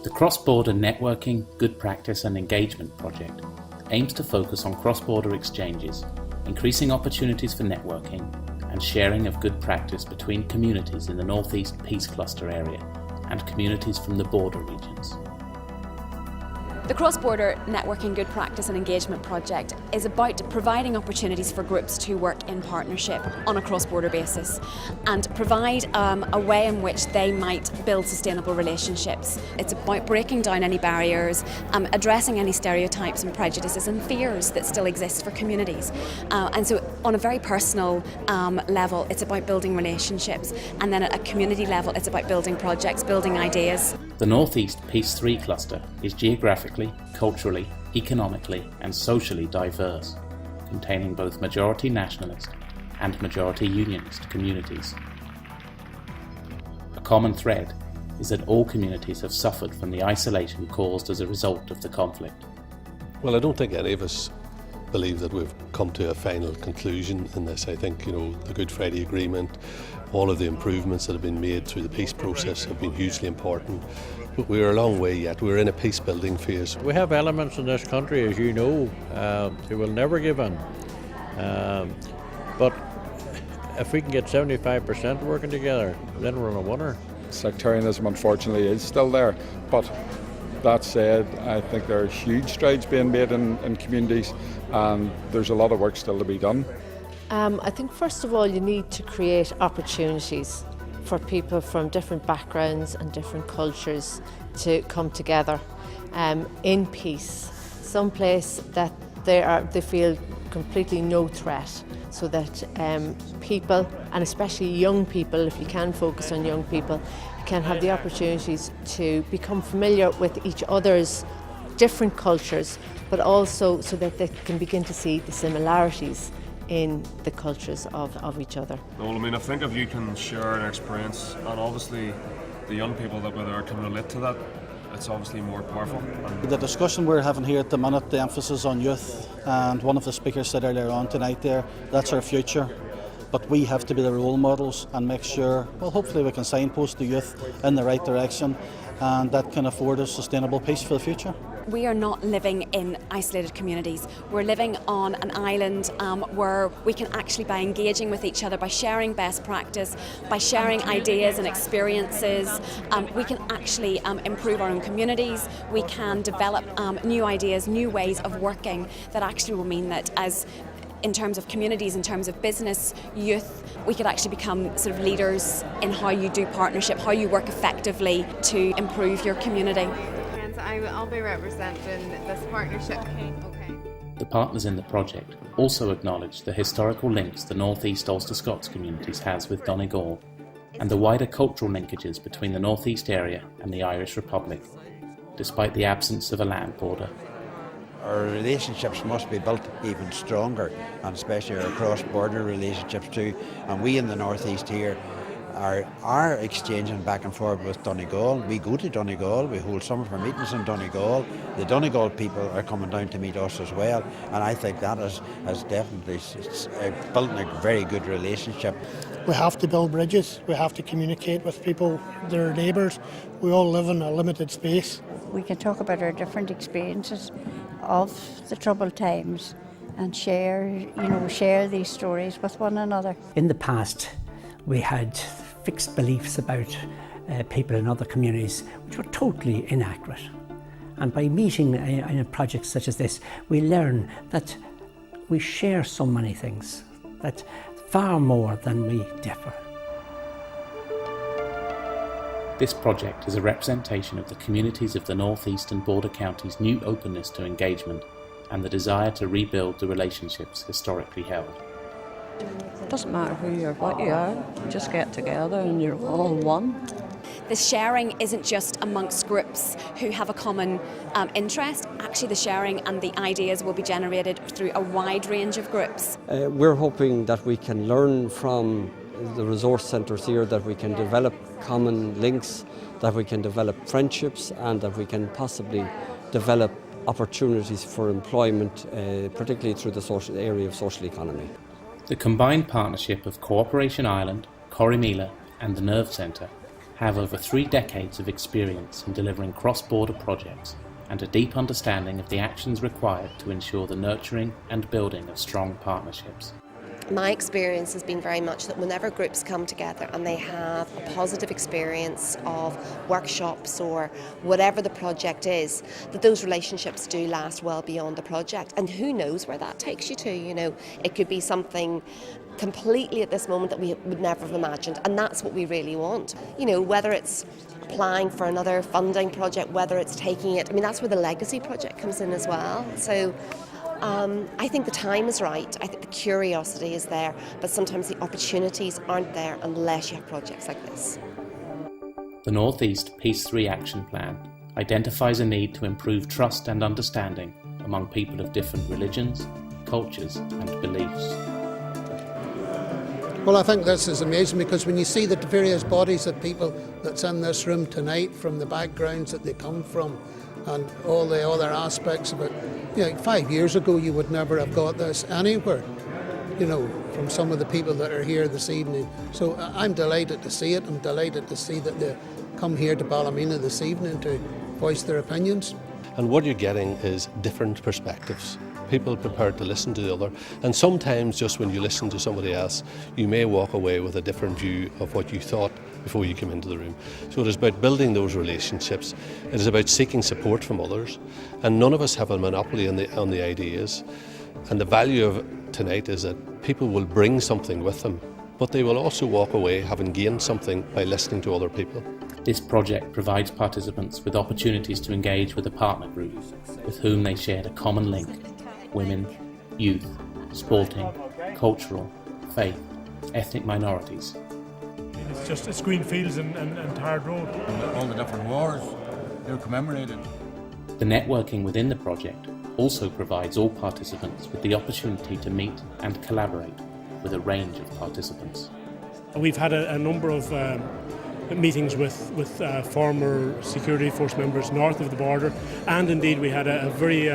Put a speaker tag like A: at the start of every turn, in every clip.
A: The Cross-Border Networking, Good Practice and Engagement project aims to focus on cross-border exchanges, increasing opportunities for networking and sharing of good practice between communities in the North East Peace Cluster area and communities from the border regions.
B: The Cross-Border Networking Good Practice and Engagement project is about providing opportunities for groups to work in partnership on a cross-border basis and provide a way in which they might build sustainable relationships. It's about breaking down any barriers, addressing any stereotypes and prejudices and fears that still exist for communities. And so on a very personal level, it's about building relationships, and then at a community level, it's about building projects, building ideas.
A: The North East Peace 3 cluster is geographically, culturally, economically and socially diverse, containing both majority nationalist and majority unionist communities. A common thread is that all communities have suffered from the isolation caused as a result of the conflict.
C: Well, I don't think any of us believe that we've come to a final conclusion in this. I think, the Good Friday Agreement, all of the improvements that have been made through the peace process have been hugely important. But we're a long way yet. We're in a peace building phase.
D: We have elements in this country, as you know, they will never give in. But if we can get 75% working together, then we're in a winner.
E: Sectarianism, unfortunately, is still there. But that said, I think there are huge strides being made in communities, and there's a lot of work still to be done.
F: I think first of all you need to create opportunities for people from different backgrounds and different cultures to come together in peace, someplace that they feel completely no threat, so that people, and especially young people, if you can focus on young people, can have the opportunities to become familiar with each other's different cultures, but also so that they can begin to see the similarities in the cultures of each other.
G: Well, I think if you can share an experience, and obviously the young people that were there can relate to that, it's obviously more powerful.
H: The discussion we're having here at the minute, the emphasis on youth, and one of the speakers said earlier on tonight there, that's our future. But we have to be the role models and make sure, well, hopefully we can signpost the youth in the right direction, and that can afford us sustainable peace for the future.
B: We are not living in isolated communities. We're living on an island where we can actually, by engaging with each other, by sharing best practice, by sharing ideas and experiences, we can actually improve our own communities. We can develop new ideas, new ways of working that actually will mean that in terms of communities, in terms of business, youth, we could actually become sort of leaders in how you do partnership, how you work effectively to improve your community.
I: I'll be representing this partnership. Okay.
A: The partners in the project also acknowledge the historical links the North East Ulster Scots communities has with Donegal and the wider cultural linkages between the North East area and the Irish Republic, despite the absence of a land border.
J: Our relationships must be built even stronger, and especially our cross-border relationships too. And we in the North East here are exchanging back and forth with Donegal. We go to Donegal, we hold some of our meetings in Donegal. The Donegal people are coming down to meet us as well, and I think that has definitely built a very good relationship.
K: We have to build bridges, we have to communicate with people, their neighbours. We all live in a limited space.
L: We can talk about our different experiences of the troubled times and share these stories with one another.
M: In the past, we had fixed beliefs about people in other communities which were totally inaccurate. And by meeting in a project such as this, we learn that we share so many things, that far more than we differ.
A: This project is a representation of the communities of the North East and border counties' new openness to engagement and the desire to rebuild the relationships historically held.
N: It doesn't matter who you are, what you are, you just get together and you're all one.
B: The sharing isn't just amongst groups who have a common interest. Actually, the sharing and the ideas will be generated through a wide range of groups.
O: We're hoping that we can learn from the resource centres here, that we can develop common links, that we can develop friendships, and that we can possibly develop opportunities for employment, particularly through the area of social economy.
A: The combined partnership of Cooperation Ireland, Corrymeela and the Nerve Centre have over 3 decades of experience in delivering cross-border projects and a deep understanding of the actions required to ensure the nurturing and building of strong partnerships.
P: My experience has been very much that whenever groups come together and they have a positive experience of workshops or whatever the project is, that those relationships do last well beyond the project. And who knows where that takes you to, you know. It could be something completely at this moment that we would never have imagined, and that's what we really want. You know, whether it's applying for another funding project, whether it's taking it, I mean, that's where the legacy project comes in as well. So I think the time is right, I think the curiosity is there, but sometimes the opportunities aren't there unless you have projects like this.
A: The North East Peace 3 Action Plan identifies a need to improve trust and understanding among people of different religions, cultures and beliefs.
Q: Well, I think this is amazing because when you see the various bodies of people that's in this room tonight, from the backgrounds that they come from and all the other aspects of it, you know, 5 years ago you would never have got this anywhere, you know, from some of the people that are here this evening. So I'm delighted to see it. I'm delighted to see that they come here to Ballymena this evening to voice their opinions.
C: And what you're getting is different perspectives. People prepared to listen to the other, and sometimes just when you listen to somebody else, you may walk away with a different view of what you thought before you came into the room. So it is about building those relationships. It is about seeking support from others, and none of us have a monopoly on the ideas. And the value of tonight is that people will bring something with them, but they will also walk away having gained something by listening to other people.
A: This project provides participants with opportunities to engage with a partner group with whom they shared a common link: women, youth, sporting, cultural, faith, ethnic minorities.
R: It's green fields and tarred road.
S: All the different wars, they're commemorated.
A: The networking within the project also provides all participants with the opportunity to meet and collaborate with a range of participants.
R: We've had a number of meetings with former security force members north of the border, and indeed we had a very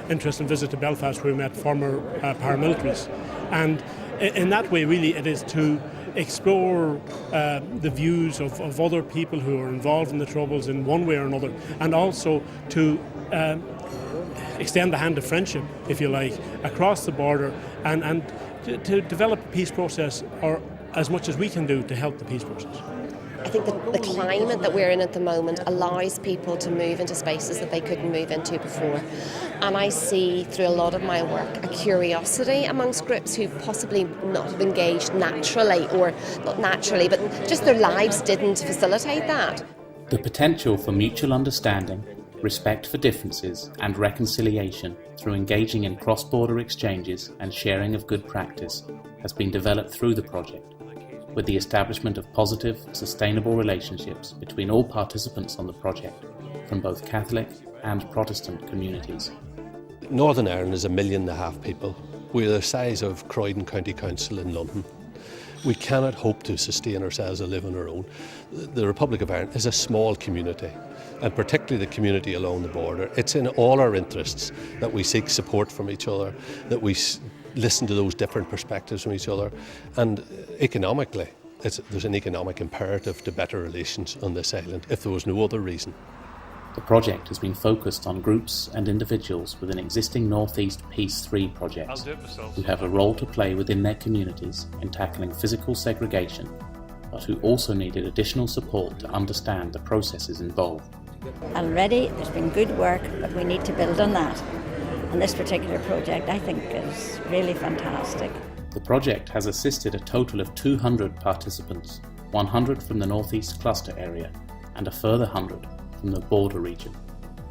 R: interesting visit to Belfast where we met former paramilitaries. And in that way really it is to explore the views of other people who are involved in the Troubles in one way or another, and also to extend the hand of friendship, if you like, across the border and to develop a peace process, or as much as we can do to help the peace process.
P: I think that the climate that we're in at the moment allows people to move into spaces that they couldn't move into before. And I see through a lot of my work a curiosity amongst groups who possibly not have engaged naturally, or not naturally, but just their lives didn't facilitate that.
A: The potential for mutual understanding, respect for differences and reconciliation through engaging in cross-border exchanges and sharing of good practice has been developed through the project, with the establishment of positive, sustainable relationships between all participants on the project from both Catholic and Protestant communities.
C: Northern Ireland is 1.5 million people. We're the size of Croydon County Council in London. We cannot hope to sustain ourselves and live on our own. The Republic of Ireland is a small community, and particularly the community along the border. It's in all our interests that we seek support from each other, that we listen to those different perspectives from each other, and economically, there's an economic imperative to better relations on this island, if there was no other reason.
A: The project has been focused on groups and individuals within existing North East Peace 3 projects who have a role to play within their communities in tackling physical segregation, but who also needed additional support to understand the processes involved.
L: Already there's been good work, but we need to build on that. And this particular project, I think, is really fantastic.
A: The project has assisted a total of 200 participants, 100 from the North East Cluster area and a further 100 from the border region,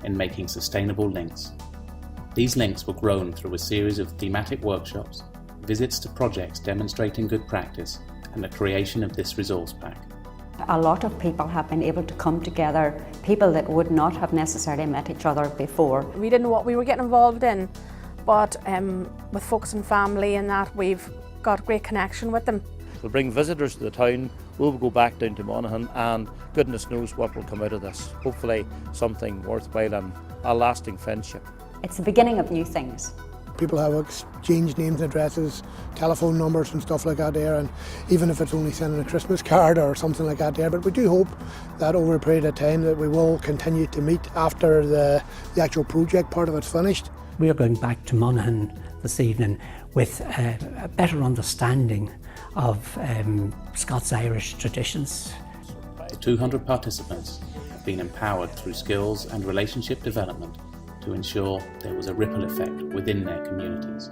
A: in making sustainable links. These links were grown through a series of thematic workshops, visits to projects demonstrating good practice, and the creation of this resource pack.
T: A lot of people have been able to come together, people that would not have necessarily met each other before.
U: We didn't know what we were getting involved in, but with Focus on Family and that, we've got great connection with them.
D: We'll bring visitors to the town, we'll go back down to Monaghan, and goodness knows what will come out of this. Hopefully something worthwhile and a lasting friendship.
T: It's the beginning of new things,
K: People have exchanged names, addresses, telephone numbers and stuff like that there, and even if it's only sending a Christmas card or something like that there. But we do hope that over a period of time that we will continue to meet after the actual project part of it's finished.
M: We are going back to Monaghan this evening with a better understanding of Scots-Irish traditions.
A: The 200 participants have been empowered through skills and relationship development to ensure there was a ripple effect within their communities.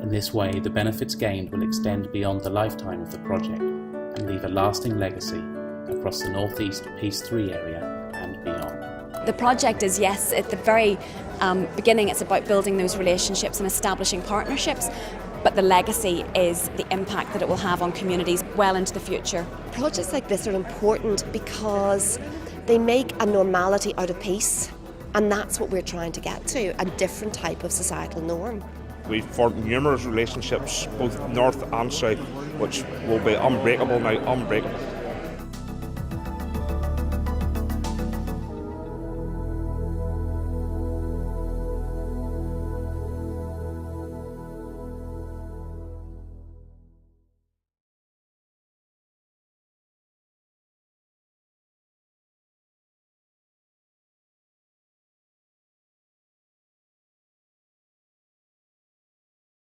A: In this way, the benefits gained will extend beyond the lifetime of the project and leave a lasting legacy across the North East Peace 3 area and beyond.
B: The project is, yes, at the very beginning it's about building those relationships and establishing partnerships, but the legacy is the impact that it will have on communities well into the future.
P: Projects like this are important because they make a normality out of peace, and that's what we're trying to get to, a different type of societal norm.
E: We've formed numerous relationships, both north and south, which will be unbreakable now, unbreakable.